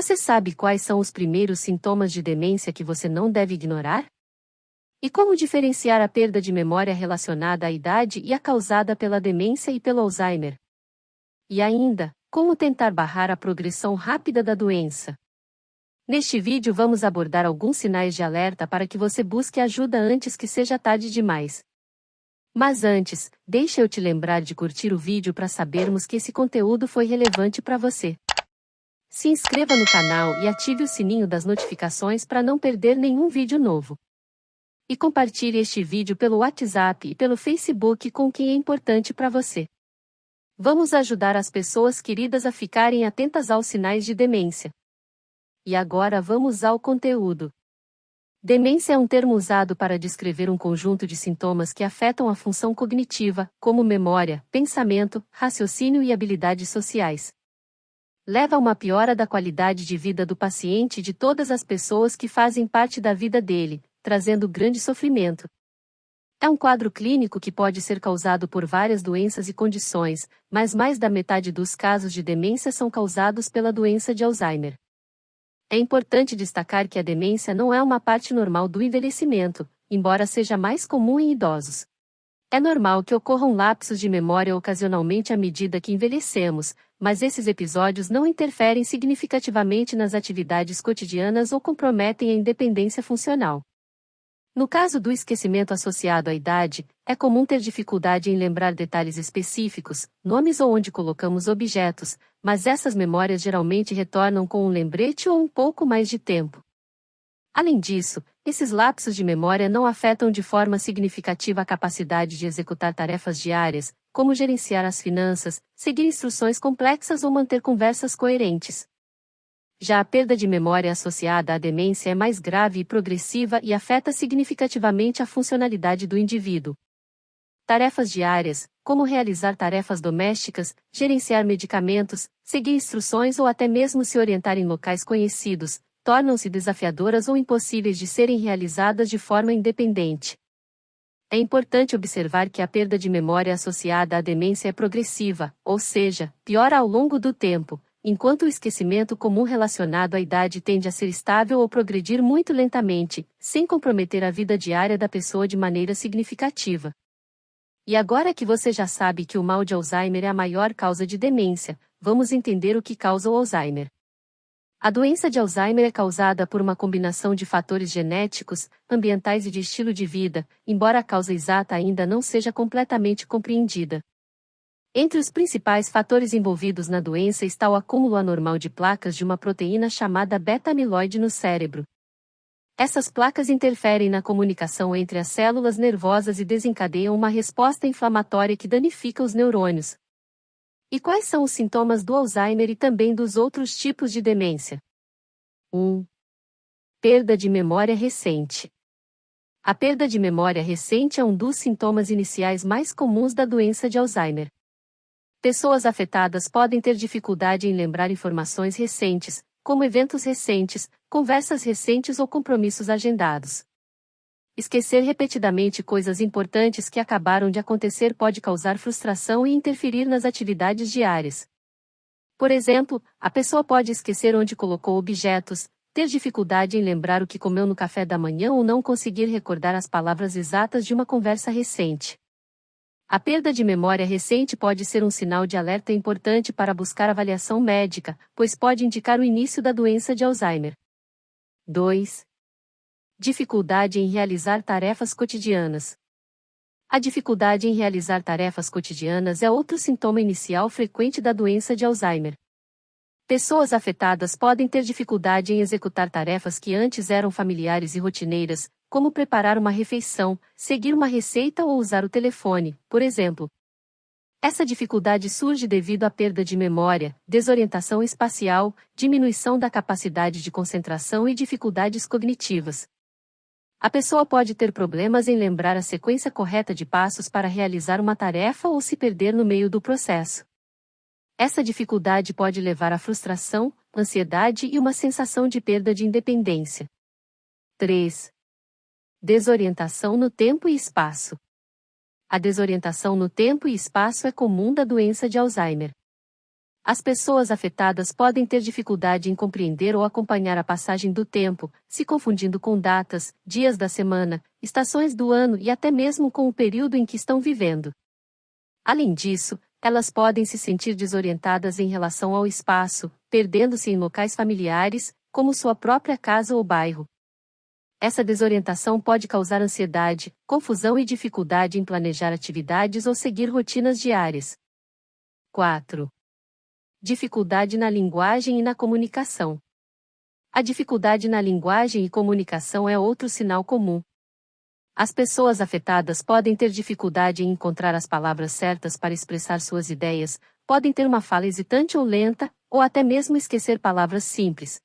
Você sabe quais são os primeiros sintomas de demência que você não deve ignorar? E como diferenciar a perda de memória relacionada à idade e a causada pela demência e pelo Alzheimer? E ainda, como tentar barrar a progressão rápida da doença? Neste vídeo vamos abordar alguns sinais de alerta para que você busque ajuda antes que seja tarde demais. Mas antes, deixa eu te lembrar de curtir o vídeo para sabermos que esse conteúdo foi relevante para você. Se inscreva no canal e ative o sininho das notificações para não perder nenhum vídeo novo. E compartilhe este vídeo pelo WhatsApp e pelo Facebook com quem é importante para você. Vamos ajudar as pessoas queridas a ficarem atentas aos sinais de demência. E agora vamos ao conteúdo. Demência é um termo usado para descrever um conjunto de sintomas que afetam a função cognitiva, como memória, pensamento, raciocínio e habilidades sociais. Leva a uma piora da qualidade de vida do paciente e de todas as pessoas que fazem parte da vida dele, trazendo grande sofrimento. É um quadro clínico que pode ser causado por várias doenças e condições, mas mais da metade dos casos de demência são causados pela doença de Alzheimer. É importante destacar que a demência não é uma parte normal do envelhecimento, embora seja mais comum em idosos. É normal que ocorram lapsos de memória ocasionalmente à medida que envelhecemos, mas esses episódios não interferem significativamente nas atividades cotidianas ou comprometem a independência funcional. No caso do esquecimento associado à idade, é comum ter dificuldade em lembrar detalhes específicos, nomes ou onde colocamos objetos, mas essas memórias geralmente retornam com um lembrete ou um pouco mais de tempo. Além disso, esses lapsos de memória não afetam de forma significativa a capacidade de executar tarefas diárias, como gerenciar as finanças, seguir instruções complexas ou manter conversas coerentes. Já a perda de memória associada à demência é mais grave e progressiva e afeta significativamente a funcionalidade do indivíduo. Tarefas diárias, como realizar tarefas domésticas, gerenciar medicamentos, seguir instruções ou até mesmo se orientar em locais conhecidos, tornam-se desafiadoras ou impossíveis de serem realizadas de forma independente. É importante observar que a perda de memória associada à demência é progressiva, ou seja, piora ao longo do tempo, enquanto o esquecimento comum relacionado à idade tende a ser estável ou progredir muito lentamente, sem comprometer a vida diária da pessoa de maneira significativa. E agora que você já sabe que o mal de Alzheimer é a maior causa de demência, vamos entender o que causa o Alzheimer. A doença de Alzheimer é causada por uma combinação de fatores genéticos, ambientais e de estilo de vida, embora a causa exata ainda não seja completamente compreendida. Entre os principais fatores envolvidos na doença está o acúmulo anormal de placas de uma proteína chamada beta-amiloide no cérebro. Essas placas interferem na comunicação entre as células nervosas e desencadeiam uma resposta inflamatória que danifica os neurônios. E quais são os sintomas do Alzheimer e também dos outros tipos de demência? 1. Perda de memória recente. A perda de memória recente é um dos sintomas iniciais mais comuns da doença de Alzheimer. Pessoas afetadas podem ter dificuldade em lembrar informações recentes, como eventos recentes, conversas recentes ou compromissos agendados. Esquecer repetidamente coisas importantes que acabaram de acontecer pode causar frustração e interferir nas atividades diárias. Por exemplo, a pessoa pode esquecer onde colocou objetos, ter dificuldade em lembrar o que comeu no café da manhã ou não conseguir recordar as palavras exatas de uma conversa recente. A perda de memória recente pode ser um sinal de alerta importante para buscar avaliação médica, pois pode indicar o início da doença de Alzheimer. 2. Dificuldade em realizar tarefas cotidianas. A dificuldade em realizar tarefas cotidianas é outro sintoma inicial frequente da doença de Alzheimer. Pessoas afetadas podem ter dificuldade em executar tarefas que antes eram familiares e rotineiras, como preparar uma refeição, seguir uma receita ou usar o telefone, por exemplo. Essa dificuldade surge devido à perda de memória, desorientação espacial, diminuição da capacidade de concentração e dificuldades cognitivas. A pessoa pode ter problemas em lembrar a sequência correta de passos para realizar uma tarefa ou se perder no meio do processo. Essa dificuldade pode levar à frustração, ansiedade e uma sensação de perda de independência. 3. Desorientação no tempo e espaço. A desorientação no tempo e espaço é comum da doença de Alzheimer. As pessoas afetadas podem ter dificuldade em compreender ou acompanhar a passagem do tempo, se confundindo com datas, dias da semana, estações do ano e até mesmo com o período em que estão vivendo. Além disso, elas podem se sentir desorientadas em relação ao espaço, perdendo-se em locais familiares, como sua própria casa ou bairro. Essa desorientação pode causar ansiedade, confusão e dificuldade em planejar atividades ou seguir rotinas diárias. 4. Dificuldade na linguagem e na comunicação. A dificuldade na linguagem e comunicação é outro sinal comum. As pessoas afetadas podem ter dificuldade em encontrar as palavras certas para expressar suas ideias, podem ter uma fala hesitante ou lenta, ou até mesmo esquecer palavras simples.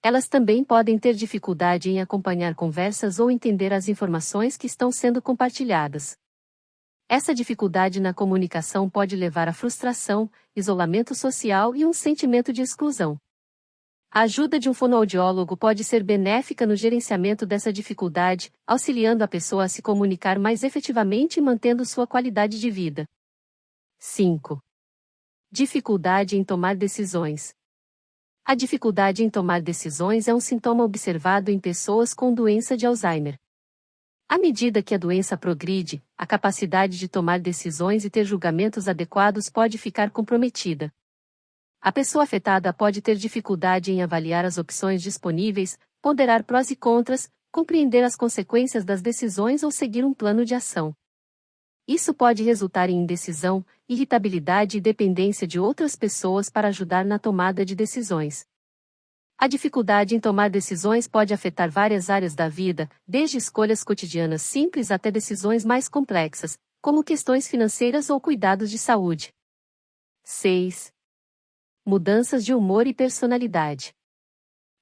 Elas também podem ter dificuldade em acompanhar conversas ou entender as informações que estão sendo compartilhadas. Essa dificuldade na comunicação pode levar à frustração, isolamento social e um sentimento de exclusão. A ajuda de um fonoaudiólogo pode ser benéfica no gerenciamento dessa dificuldade, auxiliando a pessoa a se comunicar mais efetivamente e mantendo sua qualidade de vida. 5. Dificuldade em tomar decisões. A dificuldade em tomar decisões é um sintoma observado em pessoas com doença de Alzheimer. À medida que a doença progride, a capacidade de tomar decisões e ter julgamentos adequados pode ficar comprometida. A pessoa afetada pode ter dificuldade em avaliar as opções disponíveis, ponderar prós e contras, compreender as consequências das decisões ou seguir um plano de ação. Isso pode resultar em indecisão, irritabilidade e dependência de outras pessoas para ajudar na tomada de decisões. A dificuldade em tomar decisões pode afetar várias áreas da vida, desde escolhas cotidianas simples até decisões mais complexas, como questões financeiras ou cuidados de saúde. 6. Mudanças de humor e personalidade.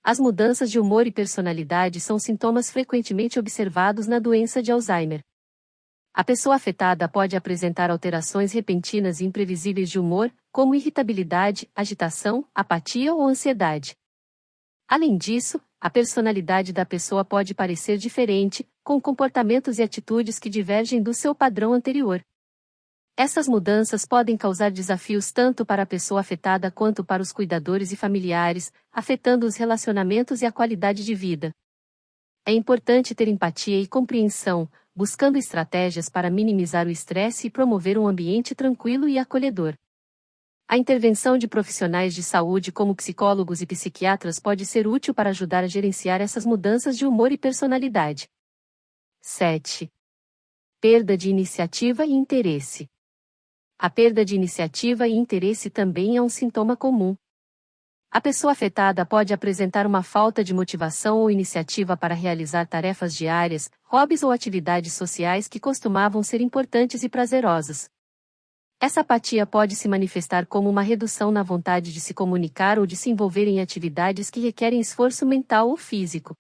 As mudanças de humor e personalidade são sintomas frequentemente observados na doença de Alzheimer. A pessoa afetada pode apresentar alterações repentinas e imprevisíveis de humor, como irritabilidade, agitação, apatia ou ansiedade. Além disso, a personalidade da pessoa pode parecer diferente, com comportamentos e atitudes que divergem do seu padrão anterior. Essas mudanças podem causar desafios tanto para a pessoa afetada quanto para os cuidadores e familiares, afetando os relacionamentos e a qualidade de vida. É importante ter empatia e compreensão, buscando estratégias para minimizar o estresse e promover um ambiente tranquilo e acolhedor. A intervenção de profissionais de saúde como psicólogos e psiquiatras pode ser útil para ajudar a gerenciar essas mudanças de humor e personalidade. 7. Perda de iniciativa e interesse. A perda de iniciativa e interesse também é um sintoma comum. A pessoa afetada pode apresentar uma falta de motivação ou iniciativa para realizar tarefas diárias, hobbies ou atividades sociais que costumavam ser importantes e prazerosas. Essa apatia pode se manifestar como uma redução na vontade de se comunicar ou de se envolver em atividades que requerem esforço mental ou físico.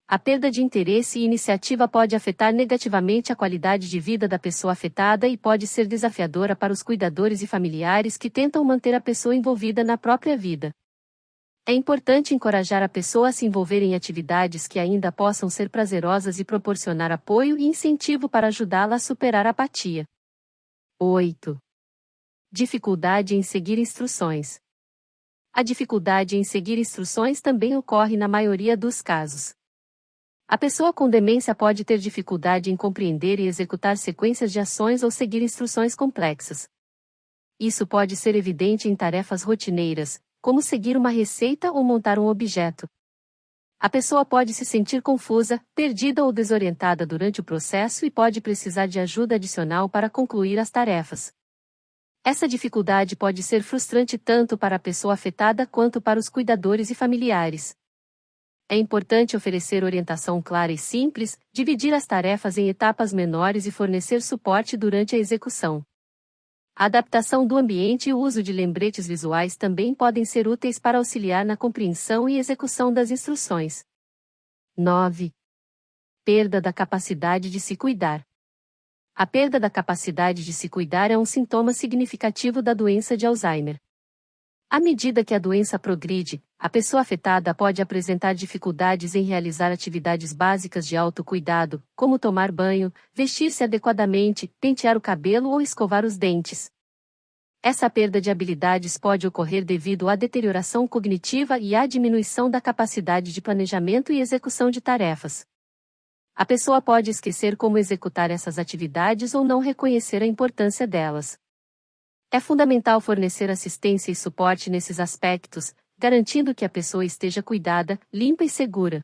A perda de interesse e iniciativa pode afetar negativamente a qualidade de vida da pessoa afetada e pode ser desafiadora para os cuidadores e familiares que tentam manter a pessoa envolvida na própria vida. É importante encorajar a pessoa a se envolver em atividades que ainda possam ser prazerosas e proporcionar apoio e incentivo para ajudá-la a superar a apatia. 8. Dificuldade em seguir instruções. A dificuldade em seguir instruções também ocorre na maioria dos casos. A pessoa com demência pode ter dificuldade em compreender e executar sequências de ações ou seguir instruções complexas. Isso pode ser evidente em tarefas rotineiras, como seguir uma receita ou montar um objeto. A pessoa pode se sentir confusa, perdida ou desorientada durante o processo e pode precisar de ajuda adicional para concluir as tarefas. Essa dificuldade pode ser frustrante tanto para a pessoa afetada quanto para os cuidadores e familiares. É importante oferecer orientação clara e simples, dividir as tarefas em etapas menores e fornecer suporte durante a execução. A adaptação do ambiente e o uso de lembretes visuais também podem ser úteis para auxiliar na compreensão e execução das instruções. 9. Perda da capacidade de se cuidar. A perda da capacidade de se cuidar é um sintoma significativo da doença de Alzheimer. À medida que a doença progride, a pessoa afetada pode apresentar dificuldades em realizar atividades básicas de autocuidado, como tomar banho, vestir-se adequadamente, pentear o cabelo ou escovar os dentes. Essa perda de habilidades pode ocorrer devido à deterioração cognitiva e à diminuição da capacidade de planejamento e execução de tarefas. A pessoa pode esquecer como executar essas atividades ou não reconhecer a importância delas. É fundamental fornecer assistência e suporte nesses aspectos, garantindo que a pessoa esteja cuidada, limpa e segura.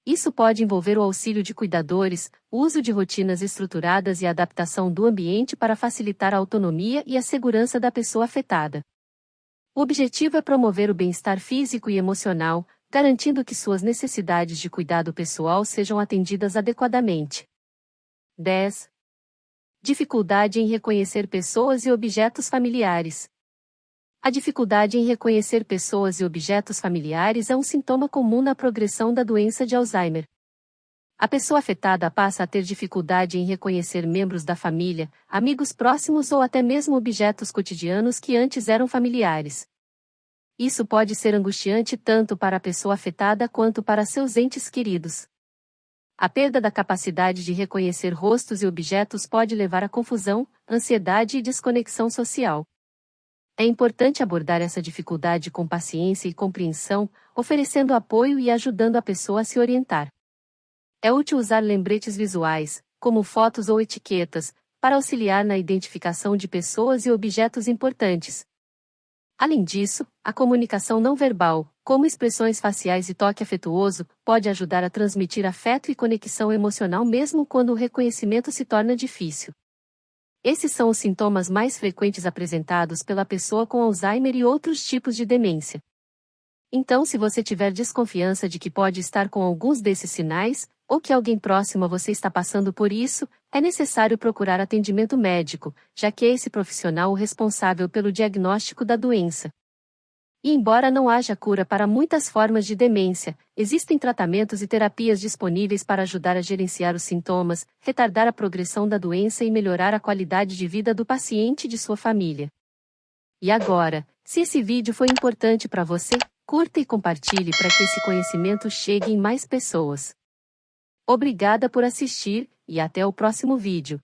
Isso pode envolver o auxílio de cuidadores, o uso de rotinas estruturadas e a adaptação do ambiente para facilitar a autonomia e a segurança da pessoa afetada. O objetivo é promover o bem-estar físico e emocional, garantindo que suas necessidades de cuidado pessoal sejam atendidas adequadamente. 10. Dificuldade em reconhecer pessoas e objetos familiares. A dificuldade em reconhecer pessoas e objetos familiares é um sintoma comum na progressão da doença de Alzheimer. A pessoa afetada passa a ter dificuldade em reconhecer membros da família, amigos próximos ou até mesmo objetos cotidianos que antes eram familiares. Isso pode ser angustiante tanto para a pessoa afetada quanto para seus entes queridos. A perda da capacidade de reconhecer rostos e objetos pode levar a confusão, ansiedade e desconexão social. É importante abordar essa dificuldade com paciência e compreensão, oferecendo apoio e ajudando a pessoa a se orientar. É útil usar lembretes visuais, como fotos ou etiquetas, para auxiliar na identificação de pessoas e objetos importantes. Além disso, a comunicação não verbal, como expressões faciais e toque afetuoso, pode ajudar a transmitir afeto e conexão emocional mesmo quando o reconhecimento se torna difícil. Esses são os sintomas mais frequentes apresentados pela pessoa com Alzheimer e outros tipos de demência. Então, se você tiver desconfiança de que pode estar com alguns desses sinais, ou que alguém próximo a você está passando por isso, é necessário procurar atendimento médico, já que é esse profissional o responsável pelo diagnóstico da doença. E embora não haja cura para muitas formas de demência, existem tratamentos e terapias disponíveis para ajudar a gerenciar os sintomas, retardar a progressão da doença e melhorar a qualidade de vida do paciente e de sua família. E agora, se esse vídeo foi importante para você, curta e compartilhe para que esse conhecimento chegue em mais pessoas. Obrigada por assistir, e até o próximo vídeo.